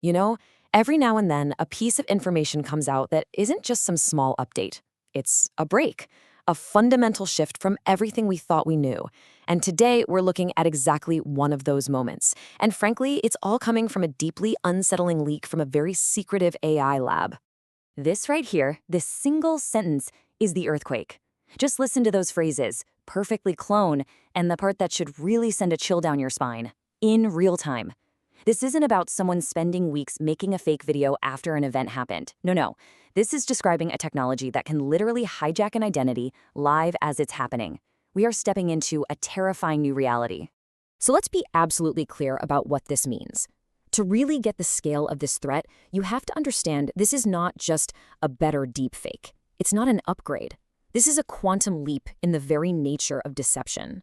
You know, every now and then a piece of information comes out that isn't just some small update. It's a break, a fundamental shift from everything we thought we knew. And today we're looking at exactly one of those moments. And frankly, it's all coming from a deeply unsettling leak from a very secretive AI lab. This right here, this single sentence, is the earthquake. Just listen to those phrases, perfectly clone, and the part that should really send a chill down your spine. In real time. This isn't about someone spending weeks making a fake video after an event happened. No. This is describing a technology that can literally hijack an identity live as it's happening. We are stepping into a terrifying new reality. So let's be absolutely clear about what this means. To really get the scale of this threat, you have to understand this is not just a better deepfake. It's not an upgrade. This is a quantum leap in the very nature of deception.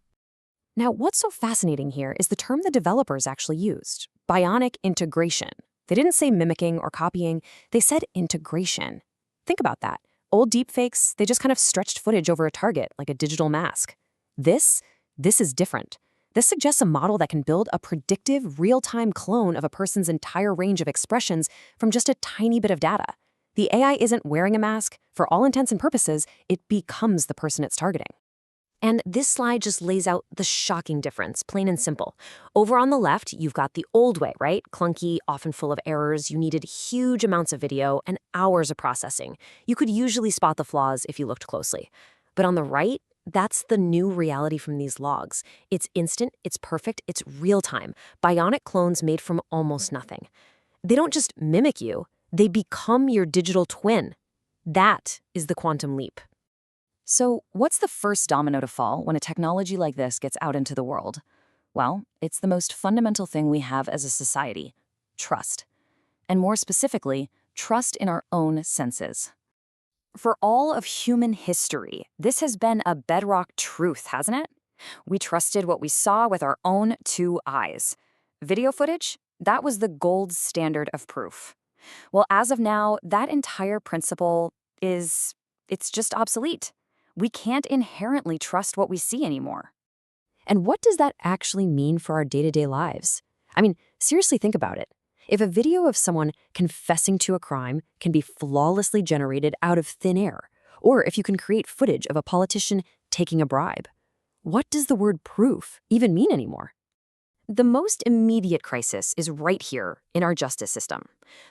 Now, what's so fascinating here is the term the developers actually used, bionic integration. They didn't say mimicking or copying, they said integration. Think about that. Old deepfakes, they just kind of stretched footage over a target like a digital mask. This is different. This suggests a model that can build a predictive, real-time clone of a person's entire range of expressions from just a tiny bit of data. The AI isn't wearing a mask. For all intents and purposes, it becomes the person it's targeting. And this slide just lays out the shocking difference, plain and simple. Over on the left, you've got the old way, right? Clunky, often full of errors. You needed huge amounts of video and hours of processing. You could usually spot the flaws if you looked closely. But on the right, that's the new reality from these logs. It's instant, it's perfect, it's real-time. Bionic clones made from almost nothing. They don't just mimic you, they become your digital twin. That is the quantum leap. So, what's the first domino to fall when a technology like this gets out into the world? Well, it's the most fundamental thing we have as a society: trust. And more specifically, trust in our own senses. For all of human history, this has been a bedrock truth, hasn't it? We trusted what we saw with our own two eyes. Video footage? That was the gold standard of proof. Well, as of now, that entire principle it's just obsolete. We can't inherently trust what we see anymore. And what does that actually mean for our day-to-day lives? I mean, seriously think about it. If a video of someone confessing to a crime can be flawlessly generated out of thin air, or if you can create footage of a politician taking a bribe, what does the word proof even mean anymore? The most immediate crisis is right here in our justice system.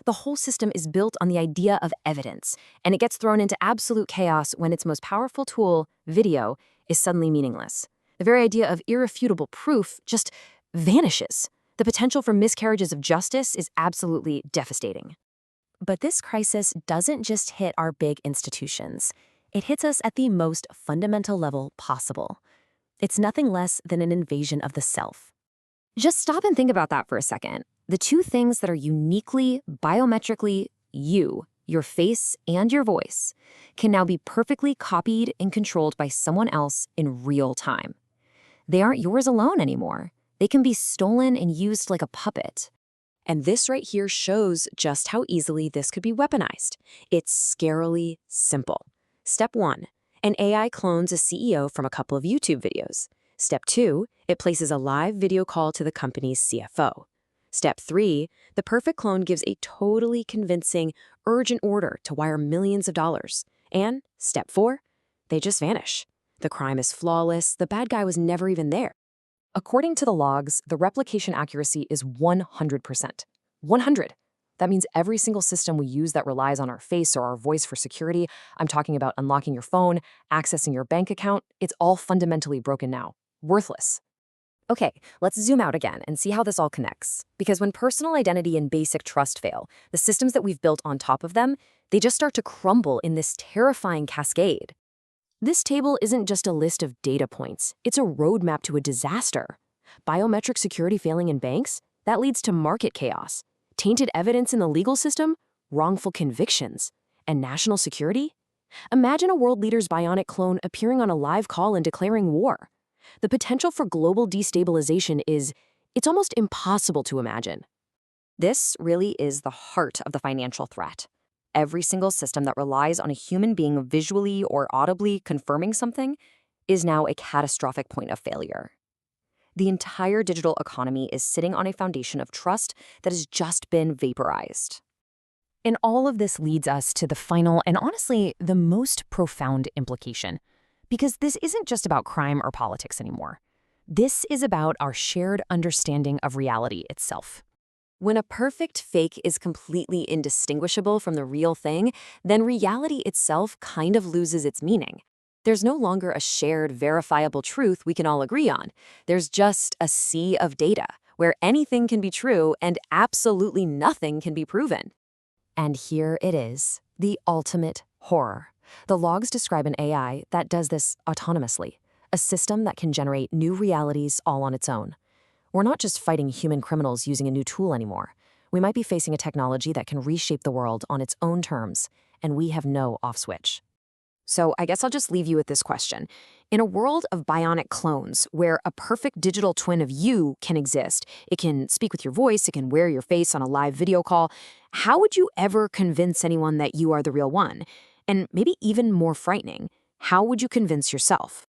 The whole system is built on the idea of evidence, and it gets thrown into absolute chaos when its most powerful tool, video, is suddenly meaningless. The very idea of irrefutable proof just vanishes. The potential for miscarriages of justice is absolutely devastating. But this crisis doesn't just hit our big institutions. It hits us at the most fundamental level possible. It's nothing less than an invasion of the self. Just stop and think about that for a second. The two things that are uniquely, biometrically you, your face and your voice, can now be perfectly copied and controlled by someone else in real time. They aren't yours alone anymore. They can be stolen and used like a puppet. And this right here shows just how easily this could be weaponized. It's scarily simple. Step 1, an AI clones a CEO from a couple of YouTube videos. Step 2, it places a live video call to the company's CFO. Step 3, the perfect clone gives a totally convincing, urgent order to wire millions of dollars. And step 4, they just vanish. The crime is flawless, the bad guy was never even there. According to the logs, the replication accuracy is 100%. 100. That means every single system we use that relies on our face or our voice for security, I'm talking about unlocking your phone, accessing your bank account, it's all fundamentally broken now. Worthless. Okay, let's zoom out again and see how this all connects. Because when personal identity and basic trust fail, the systems that we've built on top of them, they just start to crumble in this terrifying cascade. This table isn't just a list of data points, it's a roadmap to a disaster. Biometric security failing in banks? That leads to market chaos. Tainted evidence in the legal system? Wrongful convictions. And national security? Imagine a world leader's bionic clone appearing on a live call and declaring war. The potential for global destabilization it's almost impossible to imagine. This really is the heart of the financial threat. Every single system that relies on a human being visually or audibly confirming something is now a catastrophic point of failure. The entire digital economy is sitting on a foundation of trust that has just been vaporized. And all of this leads us to the final and honestly, the most profound implication. Because this isn't just about crime or politics anymore. This is about our shared understanding of reality itself. When a perfect fake is completely indistinguishable from the real thing, then reality itself kind of loses its meaning. There's no longer a shared, verifiable truth we can all agree on. There's just a sea of data where anything can be true and absolutely nothing can be proven. And here it is, the ultimate horror. The logs describe an AI that does this autonomously, a system that can generate new realities all on its own. We're not just fighting human criminals using a new tool anymore. We might be facing a technology that can reshape the world on its own terms, and we have no off switch. So I guess I'll just leave you with this question. In a world of bionic clones, where a perfect digital twin of you can exist, it can speak with your voice, it can wear your face on a live video call, how would you ever convince anyone that you are the real one? And maybe even more frightening, how would you convince yourself?